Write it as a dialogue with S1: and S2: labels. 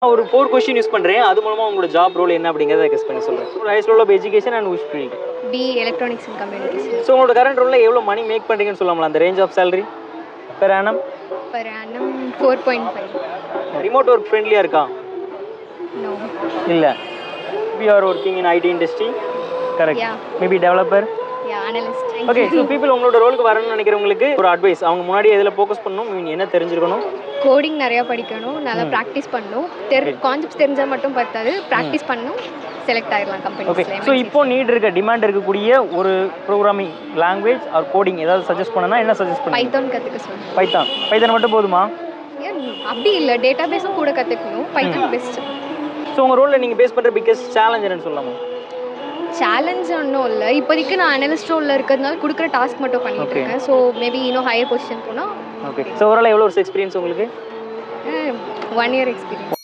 S1: ஒரு 4 question use பண்றேன். அது மூலமா உங்களோட ஜாப் ரோல் என்ன அப்படிங்கறத கெஸ் பண்ணி சொல்றேன். ஒரு highest level of education and which field?
S2: BE Electronics and Communication.
S1: So உங்களோட கரண்ட் ரோல்ல எவ்வளவு மணி மேக் பண்றீங்கன்னு சொல்லலாம்ல அந்த range of salary per annum?
S2: Per annum 4.5.
S1: Remote work ஃப்ரெண்ட்லியா இருக்கா?
S2: No.
S1: இல்ல. We are working in IT industry. Correct.
S2: Yeah.
S1: Maybe developer.
S2: Yeah, analyst.
S1: Okay so people உங்களோட ரோலுக்கு வரணும்னு நினைக்கிறவங்களுக்கு ஒரு அட்வைஸ் அவங்க முன்னாடி எதில் ஃபோக்கஸ் பண்ணணும் மீன் என்ன தெரிஞ்சிருக்கணும்
S2: கோடிங் நிறையா படிக்கணும், நல்லா ப்ராக்டிஸ் பண்ணணும். கான்செப்ட்ஸ் தெரிஞ்சால் மட்டும் பத்தாது, ப்ராக்டிஸ் பண்ணணும், செலக்ட் ஆகிடலாம்
S1: ஓகே
S2: கம்பெனி.
S1: ஸோ இப்போ நீட் இருக்க டிமாண்ட் இருக்கக்கூடிய ஒரு ப்ரோக்ராமிங் லாங்குவேஜ் ஆர் கோடிங் ஏதாவது சஜஸ்ட் பண்ணனா என்ன சஜஸ்ட் பண்ணுங்க?
S2: பைத்தான் கற்றுக்க சொல்லுங்கள்.
S1: பைத்தான் மட்டும் போதுமா?
S2: ஏன் அப்படி இல்லை, டேட்டா பேஸும் கூட கற்றுக்கணும். Python best.
S1: ஸோ உங்கள் ரோலில் நீங்கள் பேஸ் பண்ணுற பிக்கஸ்ட் சேலஞ்ச் என்னன்னு சொல்லலாமா?
S2: சேலஞ்ச் ஒன்றும் இல்லை, இப்போதைக்கு நான் அனலிஸ்ட் ரோலில் இருக்கிறதுனால கொடுக்குற டாஸ்க் மட்டும் பண்ணிட்டு இருக்கேன். ஸோ மேபி இன்னும் ஹையர் பொசிஷன் போனால்.
S1: ஓகே ஸோ ஓவரால் எவ்வளோ ஒரு எக்ஸ்பீரியன்ஸ் உங்களுக்கு?
S2: 1 year எக்ஸ்பீரியன்ஸ்.